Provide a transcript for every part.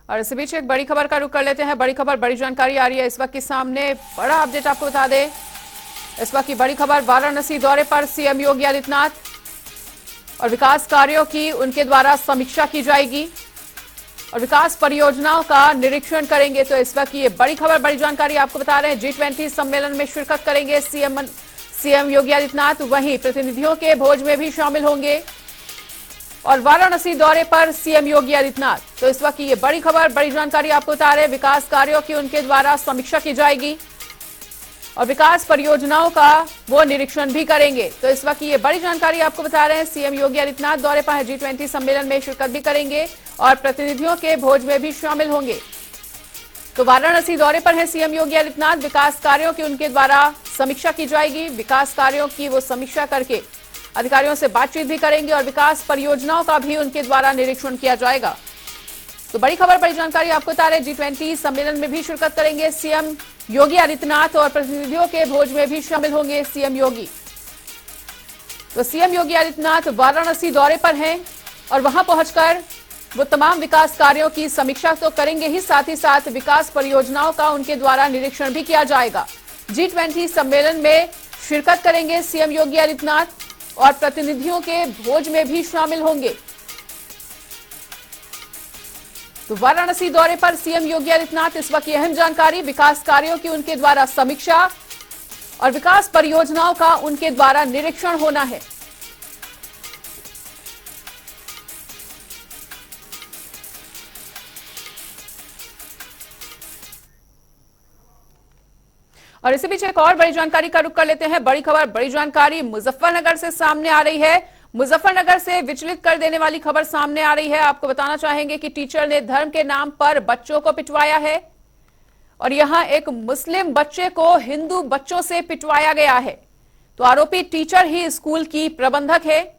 और इसी बीच एक बड़ी खबर का रुख कर लेते हैं। बड़ी खबर, बड़ी जानकारी आ रही है इस वक्त के सामने। बड़ा अपडेट आपको बता दें, इस वक्त की बड़ी खबर, वाराणसी दौरे पर सीएम योगी आदित्यनाथ और विकास कार्यों की उनके द्वारा समीक्षा की जाएगी और विकास परियोजनाओं का निरीक्षण करेंगे। तो इस वक्त की ये बड़ी खबर, बड़ी जानकारी आपको बता रहे हैं। G20 सम्मेलन में शिरकत करेंगे सीएम योगी आदित्यनाथ, वहीं प्रतिनिधियों के भोज में भी शामिल होंगे और वाराणसी दौरे पर सीएम योगी आदित्यनाथ। तो इस वक्त की ये बड़ी खबर, बड़ी जानकारी आपको बता रहे हैं। विकास कार्यों की उनके द्वारा समीक्षा की जाएगी और विकास परियोजनाओं का वो निरीक्षण भी करेंगे। तो इस वक्त की ये बड़ी जानकारी आपको बता रहे हैं। सीएम योगी आदित्यनाथ दौरे पर G20 सम्मेलन में शिरकत भी करेंगे और प्रतिनिधियों के भोज में भी शामिल होंगे। तो वाराणसी दौरे पर है सीएम योगी आदित्यनाथ, विकास कार्यों की उनके द्वारा समीक्षा की जाएगी। विकास कार्यों की वो समीक्षा करके अधिकारियों से बातचीत भी करेंगे और विकास परियोजनाओं का भी उनके द्वारा निरीक्षण किया जाएगा। तो बड़ी खबर, बड़ी जानकारी आपको बता रहे हैं। G20 सम्मेलन में भी शिरकत करेंगे सीएम योगी आदित्यनाथ और प्रतिनिधियों के भोज में भी शामिल होंगे सीएम योगी। तो सीएम योगी आदित्यनाथ वाराणसी दौरे पर हैं और वहां पहुंचकर वो तमाम विकास कार्यों की समीक्षा तो करेंगे ही, साथ ही साथ विकास परियोजनाओं का उनके द्वारा निरीक्षण भी किया जाएगा। G20 सम्मेलन में शिरकत करेंगे सीएम योगी आदित्यनाथ और प्रतिनिधियों के भोज में भी शामिल होंगे। तो वाराणसी दौरे पर सीएम योगी आदित्यनाथ, इस वक्त अहम जानकारी, विकास कार्यों की उनके द्वारा समीक्षा और विकास परियोजनाओं का उनके द्वारा निरीक्षण होना है। और इसी बीच एक और बड़ी जानकारी का रुख कर लेते हैं। बड़ी खबर, बड़ी जानकारी मुजफ्फरनगर से सामने आ रही है। मुजफ्फरनगर से विचलित कर देने वाली खबर सामने आ रही है। आपको बताना चाहेंगे कि टीचर ने धर्म के नाम पर बच्चों को पिटवाया है और यहां एक मुस्लिम बच्चे को हिंदू बच्चों से पिटवाया गया है। तो आरोपी टीचर ही स्कूल की प्रबंधक है,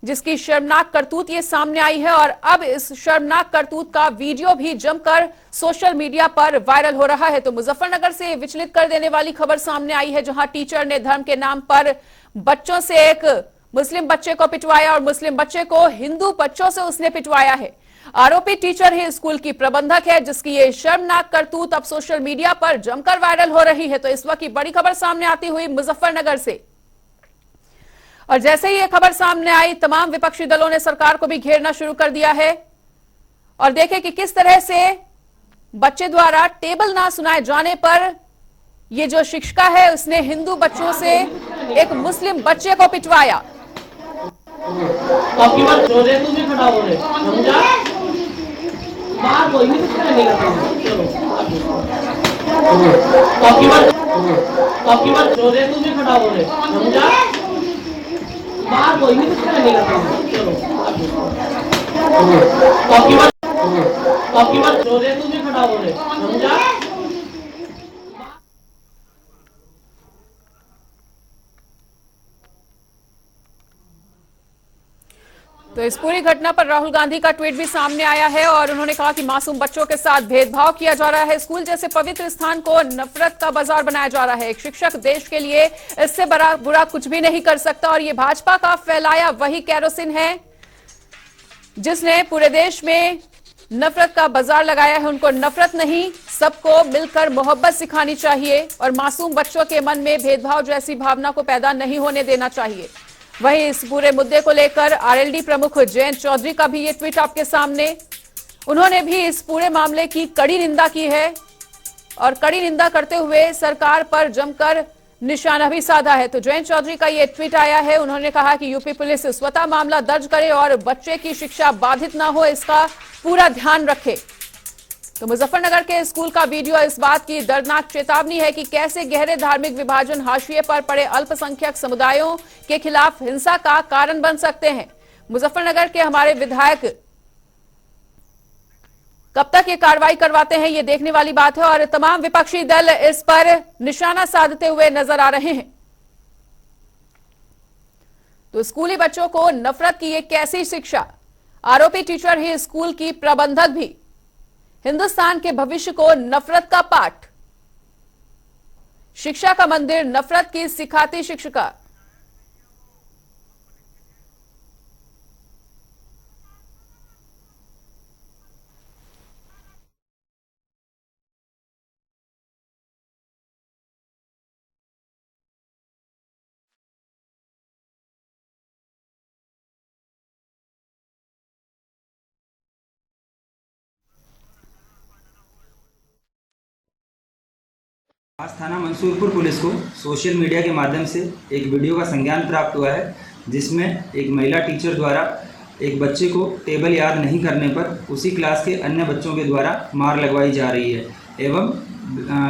जिसकी शर्मनाक करतूत ये सामने आई है और अब इस शर्मनाक करतूत का वीडियो भी जमकर सोशल मीडिया पर वायरल हो रहा है। तो मुजफ्फरनगर से विचलित कर देने वाली खबर सामने आई है, जहां टीचर ने धर्म के नाम पर बच्चों से एक मुस्लिम बच्चे को पिटवाया और मुस्लिम बच्चे को हिंदू बच्चों से उसने पिटवाया है। आरोपी टीचर ही स्कूल की प्रबंधक है, जिसकी ये शर्मनाक करतूत अब सोशल मीडिया पर जमकर वायरल हो रही है। तो इस वक्त की बड़ी खबर सामने आती हुई मुजफ्फरनगर से, और जैसे ही ये खबर सामने आई, तमाम विपक्षी दलों ने सरकार को भी घेरना शुरू कर दिया है। और देखें कि किस तरह से बच्चे द्वारा टेबल ना सुनाए जाने पर ये जो शिक्षिका है उसने हिंदू बच्चों से एक मुस्लिम बच्चे को पिटवाया। आपकी बात हो रहे, तुम भी खड़ा हो रहे, समझा? बाहर कोई भी कुछ नहीं करता। चलो आपकी बात हो रहे, तुम भी खड़ा हो रहे, समझा? बाहर कोई भी कुछ नहीं करता। चलो आपकी बात हो रहे, तुम भी खड़ा हो रहे, समझा? तो इस पूरी घटना पर राहुल गांधी का ट्वीट भी सामने आया है और उन्होंने कहा कि मासूम बच्चों के साथ भेदभाव किया जा रहा है। स्कूल जैसे पवित्र स्थान को नफरत का बाजार बनाया जा रहा है। एक शिक्षक देश के लिए इससे बुरा कुछ भी नहीं कर सकता और ये भाजपा का फैलाया वही केरोसिन है जिसने पूरे देश में नफरत का बाजार लगाया है। उनको नफरत नहीं, सबको मिलकर मोहब्बत सिखानी चाहिए और मासूम बच्चों के मन में भेदभाव जैसी भावना को पैदा नहीं होने देना चाहिए। वहीं इस पूरे मुद्दे को लेकर आरएलडी प्रमुख जयंत चौधरी का भी ये ट्वीट आपके सामने। उन्होंने भी इस पूरे मामले की कड़ी निंदा की है और कड़ी निंदा करते हुए सरकार पर जमकर निशाना भी साधा है। तो जयंत चौधरी का ये ट्वीट आया है। उन्होंने कहा कि यूपी पुलिस स्वतः मामला दर्ज करे और बच्चे की शिक्षा बाधित ना हो, इसका पूरा ध्यान रखे। तो मुजफ्फरनगर के स्कूल का वीडियो इस बात की दर्दनाक चेतावनी है कि कैसे गहरे धार्मिक विभाजन हाशिए पर पड़े अल्पसंख्यक समुदायों के खिलाफ हिंसा का कारण बन सकते हैं। मुजफ्फरनगर के हमारे विधायक कब तक ये कार्रवाई करवाते हैं, ये देखने वाली बात है और तमाम विपक्षी दल इस पर निशाना साधते हुए नजर आ रहे हैं। तो स्कूली बच्चों को नफरत की एक कैसी शिक्षा, आरोपी टीचर ही स्कूल की प्रबंधक भी, हिंदुस्तान के भविष्य को नफरत का पाठ, शिक्षा का मंदिर नफरत की सिखाती शिक्षिका। आज थाना मंसूरपुर पुलिस को सोशल मीडिया के माध्यम से एक वीडियो का संज्ञान प्राप्त हुआ है, जिसमें एक महिला टीचर द्वारा एक बच्चे को टेबल याद नहीं करने पर उसी क्लास के अन्य बच्चों के द्वारा मार लगवाई जा रही है एवं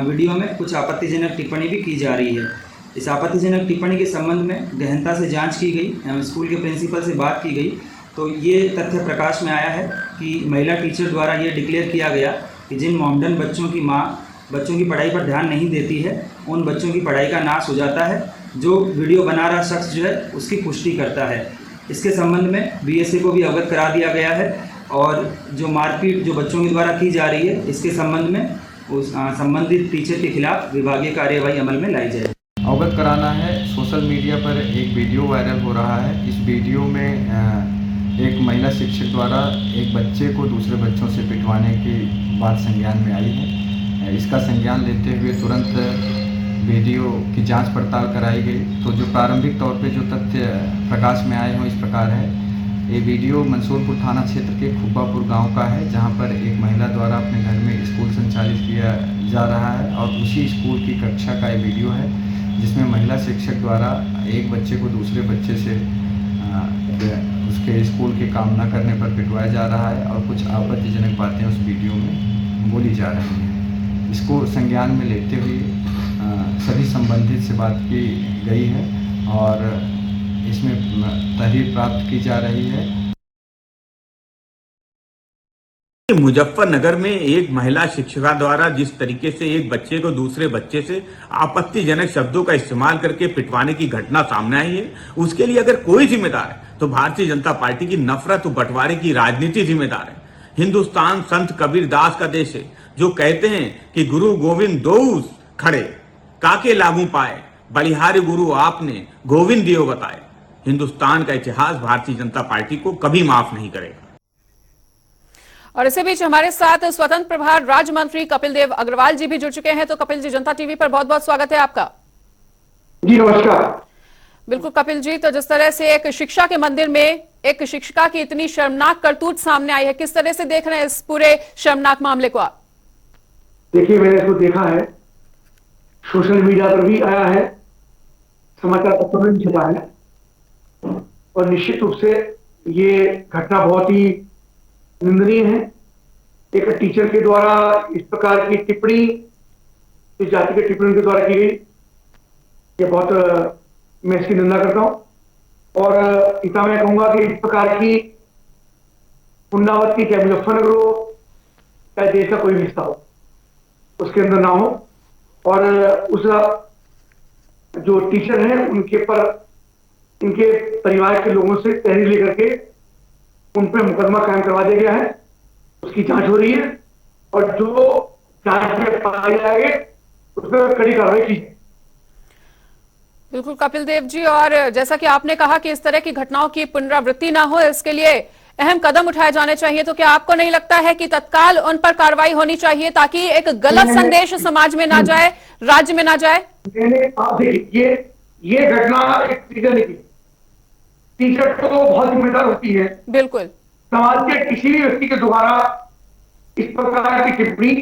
वीडियो में कुछ आपत्तिजनक टिप्पणी भी की जा रही है। इस आपत्तिजनक टिप्पणी के संबंध में गहनता से जांच की गई, स्कूल के प्रिंसिपल से बात की गई तो ये तथ्य प्रकाश में आया है कि महिला टीचर द्वारा ये डिक्लेयर किया गया कि जिन मॉमडन बच्चों की माँ बच्चों की पढ़ाई पर ध्यान नहीं देती है, उन बच्चों की पढ़ाई का नाश हो जाता है। जो वीडियो बना रहा शख्स जो है उसकी पुष्टि करता है। इसके संबंध में बीएसए को भी अवगत करा दिया गया है और जो मारपीट जो बच्चों के द्वारा की जा रही है, इसके संबंध में उस संबंधित टीचर के खिलाफ विभागीय कार्यवाही अमल में लाई जाए। अवगत कराना है, सोशल मीडिया पर एक वीडियो वायरल हो रहा है। इस वीडियो में एक महिला शिक्षक द्वारा एक बच्चे को दूसरे बच्चों से पिटवाने की बात संज्ञान में आई है। इसका संज्ञान लेते हुए तुरंत वीडियो की जांच पड़ताल कराई गई। तो जो प्रारंभिक तौर पे जो तथ्य प्रकाश में आए हों इस प्रकार है। ये वीडियो मंसूरपुर थाना क्षेत्र के खुब्बापुर गांव का है, जहां पर एक महिला द्वारा अपने घर में स्कूल संचालित किया जा रहा है और उसी स्कूल की कक्षा का ये वीडियो है, जिसमें महिला शिक्षक द्वारा एक बच्चे को दूसरे बच्चे से उसके स्कूल के काम न करने पर पिटवाया जा रहा है और कुछ आपत्तिजनक बातें उस वीडियो में बोली जा रही हैं। इसको संज्ञान में लेते हुए सभी संबंधित से बात की गई है और इसमें तहरीर प्राप्त की जा रही है। मुजफ्फरनगर में एक महिला शिक्षिका द्वारा जिस तरीके से एक बच्चे को दूसरे बच्चे से आपत्तिजनक शब्दों का इस्तेमाल करके पिटवाने की घटना सामने आई है, उसके लिए अगर कोई जिम्मेदार है तो भारतीय जनता पार्टी की नफरत और बंटवारे की राजनीति जिम्मेदार है। हिंदुस्तान संत कबीर दास का देश है, जो कहते हैं कि गुरु गोविंद दोऊ खड़े काके लागू पाए, बलिहारी गुरु आपने गोविंद दियो बताए। हिंदुस्तान का इतिहास भारतीय जनता पार्टी को कभी माफ नहीं करेगा। और इसी बीच हमारे साथ स्वतंत्र प्रभार राज्य मंत्री कपिल देव अग्रवाल जी भी जुड़ चुके हैं। तो कपिल जी, जनता टीवी पर बहुत बहुत स्वागत है आपका। जी नमस्कार। बिल्कुल कपिल जी, तो जिस तरह से एक शिक्षा के मंदिर में एक शिक्षिका की इतनी शर्मनाक करतूत सामने आई है, किस तरह से देख रहे हैं इस पूरे शर्मनाक मामले को आप? देखिए, मैंने इसको देखा है, सोशल मीडिया पर भी आया है, समाचार पत्रों में भी छपा है और निश्चित रूप से ये घटना बहुत ही निंदनीय है। एक टीचर के द्वारा इस प्रकार की टिप्पणी, इस जाति के टिप्पणी के द्वारा की गई, ये बहुत मैं इसकी निंदा करता हूं और इतना मैं कहूंगा कि इस प्रकार की पुनरावृत्ति चाहे मुजफ्फरनगर हो चाहे देश का कोई भी हिस्सा हो उसके अंदर ना हो और उस जो टीचर हैं उनके पर इनके परिवार के लोगों से तहरीर लेकर के उन पर मुकदमा कायम करवा दिया गया है। उसकी जांच हो रही है और जो जांच में पाए जाएंगे उस पर कड़ी कार्रवाई की जाए। बिल्कुल कपिल देव जी, और जैसा कि आपने कहा कि इस तरह की घटनाओं की पुनरावृत्ति ना हो, इसके लिए अहम कदम उठाए जाने चाहिए, तो क्या आपको नहीं लगता है कि तत्काल उन पर कार्रवाई होनी चाहिए ताकि एक गलत संदेश समाज में ना जाए, राज्य में ना जाए? देखिए, ये घटना एक टीचर ने की। टीचर तो बहुत जिम्मेदार होती है। बिल्कुल। समाज के किसी भी व्यक्ति के द्वारा इस प्रकार की टिप्पणी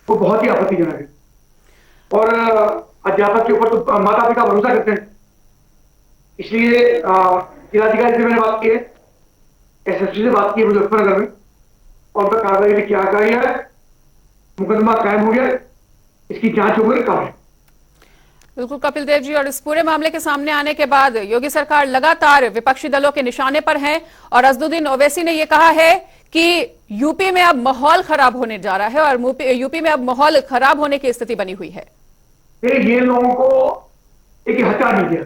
वो बहुत ही आपत्तिजनक है और अध्यापक के ऊपर तो माता पिता भरोसा करते हैं। इसलिए जिलाधिकारी से मैंने बात की है, एसएसपी से बात की है मुजफ्फरनगर में और उन पर कार्रवाई किया गई है। मुकदमा कायम हो गया, इसकी जांच हो गई, कार्रवाई। बिल्कुल कपिल देव जी, और इस पूरे मामले के सामने आने के बाद योगी सरकार लगातार विपक्षी दलों के निशाने पर है और अजदुद्दीन ओवैसी ने यह कहा है कि यूपी में अब माहौल खराब होने जा रहा है और यूपी में अब माहौल खराब होने की स्थिति बनी हुई है। ये लोगों को एक हथियार मिल गया।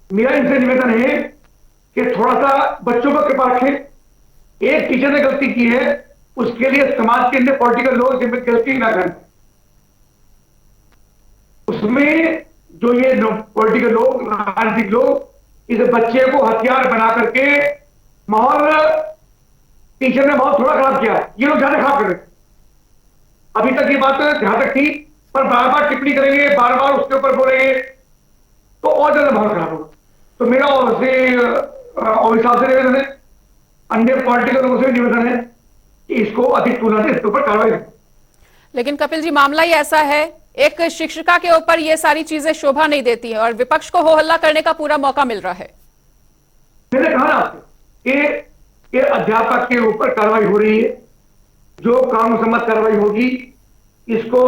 मेरा इनसे निवेदन है कि थोड़ा सा बच्चों पर कृपा रखें। एक टीचर ने गलती की है, उसके लिए समाज के अंदर पॉलिटिकल लोग जिम्मे गलती ना करें। उसमें जो ये पॉलिटिकल लोग, राजनीतिक लोग इस बच्चे को हथियार बना करके माहौल, टीचर ने माहौल थोड़ा खराब किया, ये लोग ज्यादा खराब कर रहे। अभी तक ये बात जहां तक थी, पर बार बार टिप्पणी करेंगे, बार बार उसके ऊपर बोलेंगे तो और ज्यादा माहौल खराब होगा। तो मेरा और से निवेदन है, अन्य पॉलिटिकल लोगों से निवेदन है कि इसको अधिक तुलना से इसके ऊपर कार्रवाई। लेकिन कपिल जी, मामला ही ऐसा है एक शिक्षिका के ऊपर ये सारी चीजें शोभा नहीं देती है और विपक्ष को हो हल्ला करने का पूरा मौका मिल रहा है। मैंने कहा ना आपसे कि अध्यापक के ऊपर कार्रवाई हो रही है, जो कानून सम्मत कार्रवाई होगी, इसको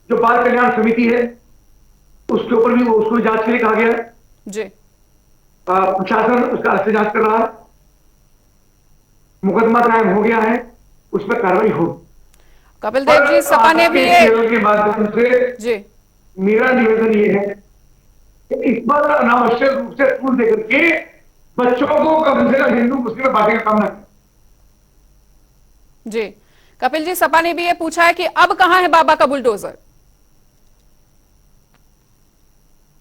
जो बाल कल्याण समिति है उसके ऊपर भी उसको जांच के लिए कहा गया है जी। प्रशासन उसका अलग से जांच कर रहा है, मुकदमा कायम हो गया है, उस पर कार्रवाई होगी। कपिल देव जी, सपा ने भी के माध्यम से जी मेरा निवेदन ये है कि इस पर अनावश्यक रूप से स्कूल देकर के बच्चों को कम से कम हिंदू मुस्लिम में बांटने का काम न करें। जी कपिल जी, सपा ने भी ये पूछा है कि अब कहां है बाबा का बुलडोजर?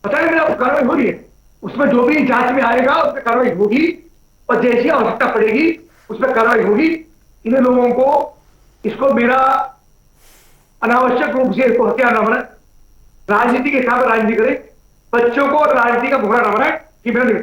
पता है मेरा कार्रवाई हो रही है, उसमें जो भी जांच में आएगा उस पर कार्रवाई होगी और जैसी आवश्यकता पड़ेगी उस पर कार्रवाई होगी। इन लोगों को इसको मेरा अनावश्यक रूप से इसको हत्या न बनाए, राजनीति के हिसाब से राजनीति करे, बच्चों को राजनीति का भोगड़ा न बनाए। कि मेरा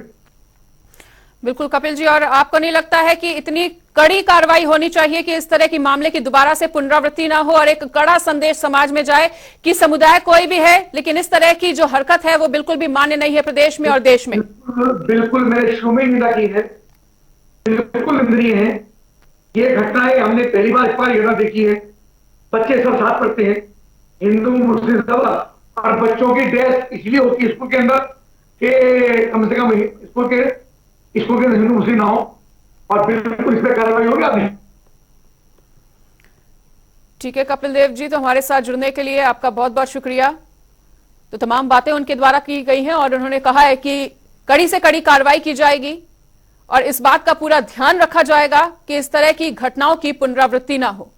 बिल्कुल कपिल जी, और आपको नहीं लगता है कि इतनी कड़ी कार्रवाई होनी चाहिए कि इस तरह की मामले की दोबारा से पुनरावृत्ति ना हो और एक कड़ा संदेश समाज में जाए कि समुदाय कोई भी है लेकिन इस तरह की जो हरकत है वो बिल्कुल भी मान्य नहीं है प्रदेश में और देश में? बिल्कुल मेरे शुरू में निंदा की है, बिल्कुल निंदनीय है। ये घटनाएं हमने पहली बार इस बार योजना देखी है। बच्चे सब साथ पढ़ते हैं, हिंदू मुस्लिम सब, और बच्चों की ड्रेस इसलिए होती है स्कूल के अंदर कि कम से कम स्कूल के अंदर हिंदू मुस्लिम ना हो, और बिल्कुल इस पर कार्रवाई होगी। आपने ठीक है कपिल देव जी, तो हमारे साथ जुड़ने के लिए आपका बहुत बहुत शुक्रिया। तो तमाम बातें उनके द्वारा की गई हैं और उन्होंने कहा है कि कड़ी से कड़ी कार्रवाई की जाएगी और इस बात का पूरा ध्यान रखा जाएगा कि इस तरह की घटनाओं की पुनरावृत्ति ना हो।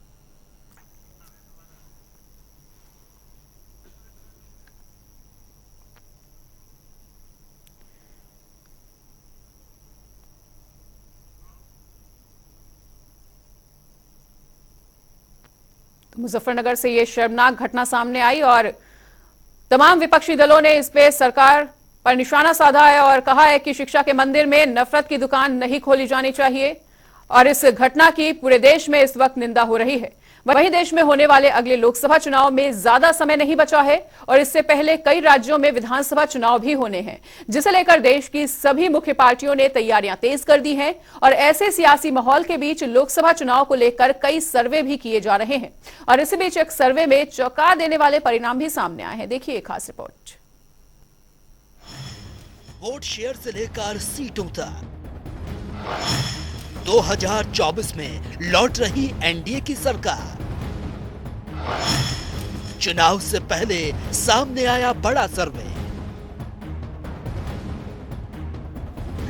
मुजफ्फरनगर से ये शर्मनाक घटना सामने आई और तमाम विपक्षी दलों ने इस पे सरकार पर निशाना साधा है और कहा है कि शिक्षा के मंदिर में नफरत की दुकान नहीं खोली जानी चाहिए और इस घटना की पूरे देश में इस वक्त निंदा हो रही है। वहीं देश में होने वाले अगले लोकसभा चुनाव में ज्यादा समय नहीं बचा है और इससे पहले कई राज्यों में विधानसभा चुनाव भी होने हैं, जिसे लेकर देश की सभी मुख्य पार्टियों ने तैयारियां तेज कर दी हैं और ऐसे सियासी माहौल के बीच लोकसभा चुनाव को लेकर कई सर्वे भी किए जा रहे हैं और इसी बीच एक सर्वे में चौंका देने वाले परिणाम भी सामने आए हैं। देखिए एक खास रिपोर्ट। वोट शेयर से लेकर सीटों तक 2024 में लौट रही एनडीए की सरकार। चुनाव से पहले सामने आया बड़ा सर्वे।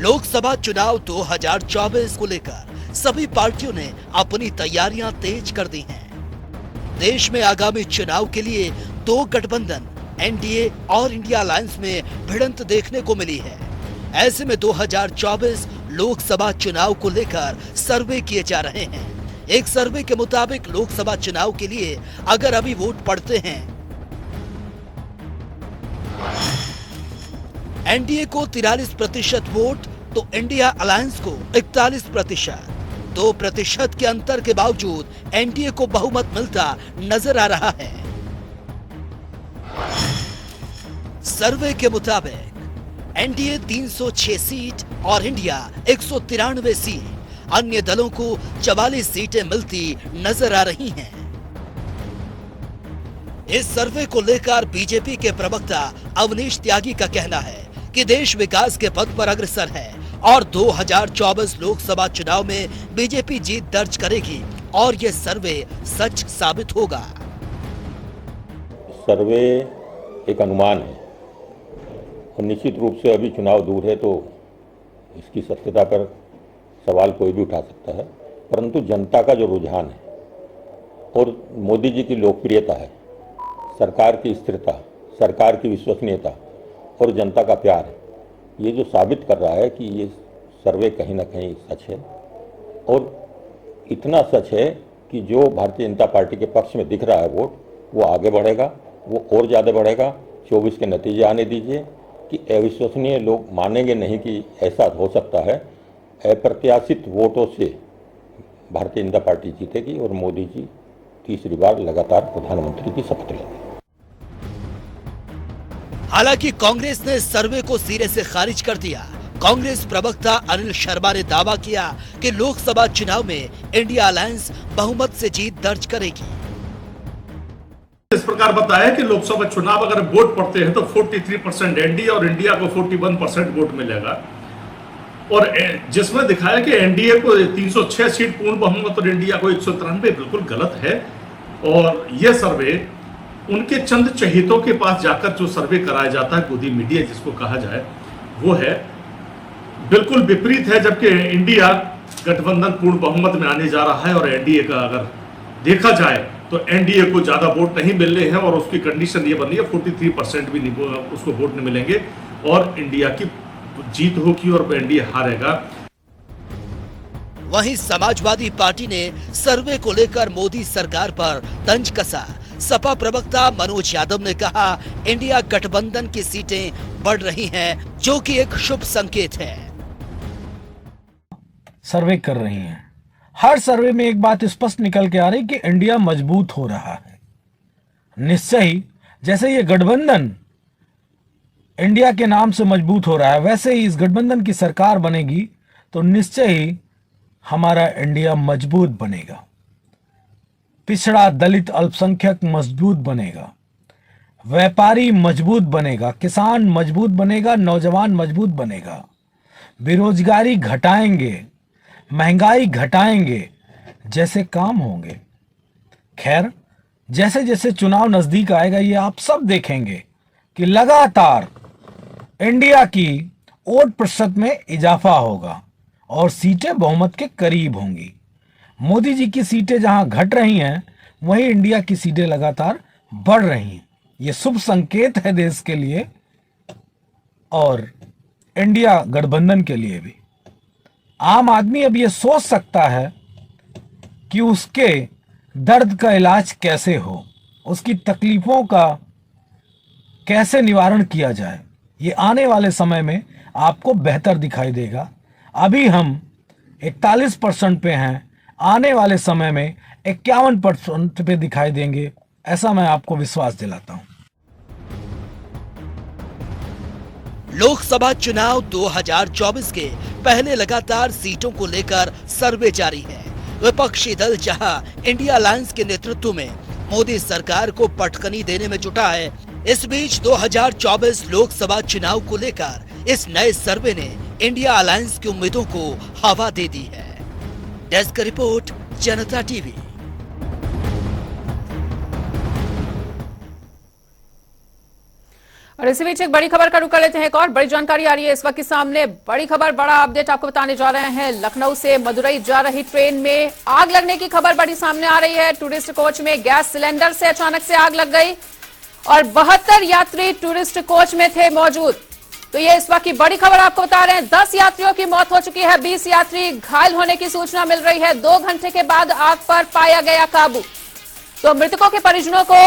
लोकसभा चुनाव 2024 को लेकर सभी पार्टियों ने अपनी तैयारियां तेज कर दी हैं। देश में आगामी चुनाव के लिए दो गठबंधन एनडीए और इंडिया अलायंस में भिड़ंत देखने को मिली है। ऐसे में 2024 लोकसभा चुनाव को लेकर सर्वे किए जा रहे हैं। एक सर्वे के मुताबिक लोकसभा चुनाव के लिए अगर अभी वोट पड़ते हैं, एनडीए को 43% वोट तो इंडिया अलायंस को 41%। 2% के अंतर के बावजूद एनडीए को बहुमत मिलता नजर आ रहा है। सर्वे के मुताबिक एनडीए 306 सीट और इंडिया 193 सीट, अन्य दलों को 44 सीटें मिलती नजर आ रही हैं। इस सर्वे को लेकर बीजेपी के प्रवक्ता अवनीश त्यागी का कहना है कि देश विकास के पथ पर अग्रसर है और 2024 लोकसभा चुनाव में बीजेपी जीत दर्ज करेगी और यह सर्वे सच साबित होगा। सर्वे एक अनुमान है और निश्चित रूप से अभी चुनाव दूर है तो इसकी सत्यता पर सवाल कोई भी उठा सकता है, परंतु जनता का जो रुझान है और मोदी जी की लोकप्रियता है, सरकार की स्थिरता, सरकार की विश्वसनीयता और जनता का प्यार है, ये जो साबित कर रहा है कि ये सर्वे कहीं ना कहीं सच है। और इतना सच है कि जो भारतीय जनता पार्टी के पक्ष में दिख रहा है वोट, वो आगे बढ़ेगा, वो और ज़्यादा बढ़ेगा। 24 के नतीजे आने दीजिए कि अविश्वसनीय लोग मानेंगे नहीं कि ऐसा हो सकता है। अप्रत्याशित वोटों से भारतीय जनता पार्टी जीतेगी और मोदी जी तीसरी बार लगातार प्रधानमंत्री की शपथ लेंगे। हालांकि कांग्रेस ने सर्वे को सिरे से खारिज कर दिया। कांग्रेस प्रवक्ता अनिल शर्मा ने दावा किया कि लोकसभा चुनाव में इंडिया अलायंस बहुमत से जीत दर्ज करेगी। इस प्रकार बताया कि लोकसभा चुनाव अगर वोट पड़ते हैं तो 43% एनडीए और इंडिया को 41% वोट मिलेगा, और जिसमें दिखाया कि एनडीए को 306 सीट पूर्ण बहुमत और इंडिया को 193, बिल्कुल गलत है। और यह सर्वे उनके चंद चहेतों के पास जाकर जो सर्वे कराया जाता है, गोदी मीडिया जिसको कहा जाए, वो है बिल्कुल विपरीत है। जबकि इंडिया गठबंधन पूर्ण बहुमत में आने जा रहा है और एनडीए का अगर देखा जाए तो एनडीए को ज्यादा वोट नहीं मिल रहे हैं और उसकी कंडीशन ये बनी है 43% भी नहीं, उसको वोट नहीं मिलेंगे और इंडिया की जीत होगी और एनडीए हारेगा। वहीं समाजवादी पार्टी ने सर्वे को लेकर मोदी सरकार पर तंज कसा। सपा प्रवक्ता मनोज यादव ने कहा, इंडिया गठबंधन की सीटें बढ़ रही हैं, जो कि एक शुभ संकेत है। सर्वे कर रही हैं, हर सर्वे में एक बात स्पष्ट निकल के आ रही कि इंडिया मजबूत हो रहा है। निश्चय ही जैसे ये गठबंधन इंडिया के नाम से मजबूत हो रहा है, वैसे ही इस गठबंधन की सरकार बनेगी तो निश्चय ही हमारा इंडिया मजबूत बनेगा। पिछड़ा, दलित, अल्पसंख्यक मजबूत बनेगा, व्यापारी मजबूत बनेगा, किसान मजबूत बनेगा, नौजवान मजबूत बनेगा, बेरोजगारी घटाएंगे, महंगाई घटाएंगे जैसे काम होंगे। खैर, जैसे जैसे चुनाव नजदीक आएगा ये आप सब देखेंगे कि लगातार इंडिया की वोट प्रतिशत में इजाफा होगा और सीटें बहुमत के करीब होंगी। मोदी जी की सीटें जहां घट रही हैं, वहीं इंडिया की सीटें लगातार बढ़ रही हैं। ये शुभ संकेत है देश के लिए और इंडिया गठबंधन के लिए भी। आम आदमी अब ये सोच सकता है कि उसके दर्द का इलाज कैसे हो, उसकी तकलीफों का कैसे निवारण किया जाए। ये आने वाले समय में आपको बेहतर दिखाई देगा। अभी हम 41% पे हैं, आने वाले समय में 51% पे दिखाई देंगे, ऐसा मैं आपको विश्वास दिलाता हूं। लोकसभा चुनाव 2024 के पहले लगातार सीटों को लेकर सर्वे जारी है। विपक्षी दल जहां इंडिया अलायंस के नेतृत्व में मोदी सरकार को पटकनी देने में जुटा है, इस बीच 2024 लोकसभा चुनाव को लेकर इस नए सर्वे ने इंडिया अलायंस की उम्मीदों को हवा दे दी है। डेस्क रिपोर्ट, जनता टीवी। और इसी बीच एक बड़ी खबर का रुख कर लेते हैं। एक और बड़ी जानकारी आ रही है इस वक्त के सामने। बड़ी खबर, बड़ा अपडेट आपको बताने जा रहे हैं। लखनऊ से मदुरई जा रही ट्रेन में आग लगने की खबर बड़ी सामने आ रही है। टूरिस्ट कोच में गैस सिलेंडर से अचानक से आग लग गई और 72 यात्री टूरिस्ट कोच में थे मौजूद। तो ये इस वक्त की बड़ी खबर आपको बता रहे हैं। 10 यात्रियों की मौत हो चुकी है, 20 यात्री घायल होने की सूचना मिल रही है। 2 घंटे के बाद आग पर पाया गया काबू। तो मृतकों के परिजनों को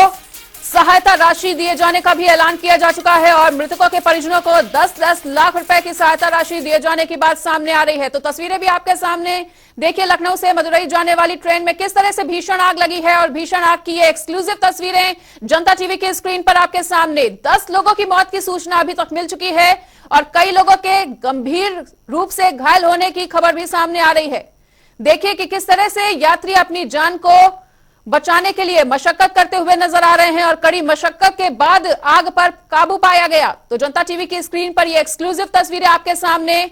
सहायता राशि दिए जाने का भी ऐलान किया जा चुका है और मृतकों के परिजनों को 10-10 लाख रुपए की सहायता राशि दिए जाने की बात सामने आ रही है। तो तस्वीरें भी आपके सामने देखिए, लखनऊ से मदुरई जाने वाली ट्रेन में किस तरह से भीषण आग लगी है और भीषण आग की ये एक्सक्लूसिव तस्वीरें जनता टीवी के स्क्रीन पर आपके सामने। 10 लोगों की मौत की सूचना अभी तक मिल चुकी है और कई लोगों के गंभीर रूप से घायल होने की खबर भी सामने आ रही है। देखिए कि किस तरह से यात्री अपनी जान को बचाने के लिए मशक्कत करते हुए नजर आ रहे हैं और कड़ी मशक्कत के बाद आग पर काबू पाया गया। तो जनता टीवी की स्क्रीन पर ये एक्सक्लूसिव तस्वीरें आपके सामने,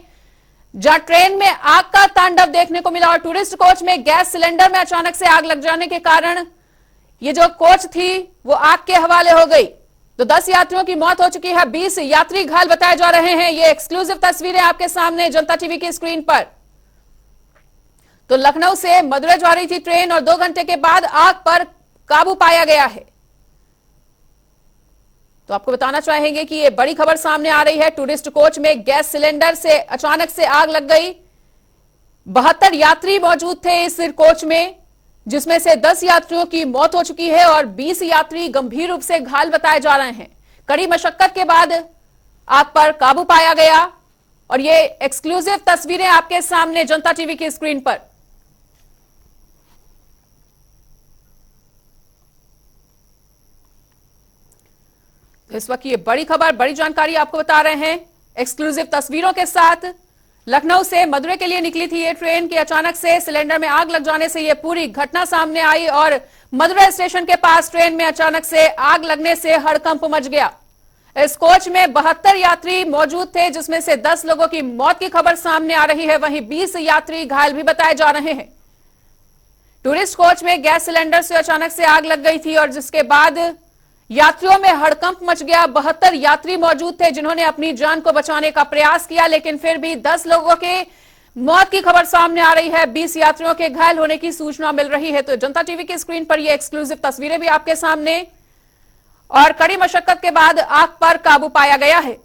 जहां ट्रेन में आग का तांडव देखने को मिला और टूरिस्ट कोच में गैस सिलेंडर में अचानक से आग लग जाने के कारण ये जो कोच थी वो आग के हवाले हो गई। तो 10 यात्रियों की मौत हो चुकी है, 20 यात्री घायल बताए जा रहे हैं। ये एक्सक्लूसिव तस्वीरें आपके सामने जनता टीवी की स्क्रीन पर। तो लखनऊ से मदुरई जा रही थी ट्रेन और 2 घंटे के बाद आग पर काबू पाया गया है। तो आपको बताना चाहेंगे कि ये बड़ी खबर सामने आ रही है। टूरिस्ट कोच में गैस सिलेंडर से अचानक से आग लग गई। 72 यात्री मौजूद थे इस कोच में, जिसमें से 10 यात्रियों की मौत हो चुकी है और 20 यात्री गंभीर रूप से घायल बताए जा रहे हैं। कड़ी मशक्कत के बाद आग पर काबू पाया गया और ये एक्सक्लूसिव तस्वीरें आपके सामने जनता टीवी की स्क्रीन पर। इस वक्त ये बड़ी खबर, बड़ी जानकारी आपको बता रहे हैं एक्सक्लूसिव तस्वीरों के साथ। लखनऊ से मदुरै के लिए निकली थी ये ट्रेन की अचानक से सिलेंडर में आग लग जाने से ये पूरी घटना सामने आई और मदुरै स्टेशन के पास ट्रेन में अचानक से आग लगने से हड़कंप मच गया। इस कोच में 72 यात्री मौजूद थे, जिसमें से 10 लोगों की मौत की खबर सामने आ रही है, वहीं 20 यात्री घायल भी बताए जा रहे हैं। टूरिस्ट कोच में गैस सिलेंडर से अचानक से आग लग गई थी और जिसके बाद यात्रियों में हड़कंप मच गया। 72 यात्री मौजूद थे जिन्होंने अपनी जान को बचाने का प्रयास किया, लेकिन फिर भी 10 लोगों के मौत की खबर सामने आ रही है, 20 यात्रियों के घायल होने की सूचना मिल रही है। तो जनता टीवी की स्क्रीन पर ये एक्सक्लूसिव तस्वीरें भी आपके सामने, और कड़ी मशक्कत के बाद आग पर काबू पाया गया है।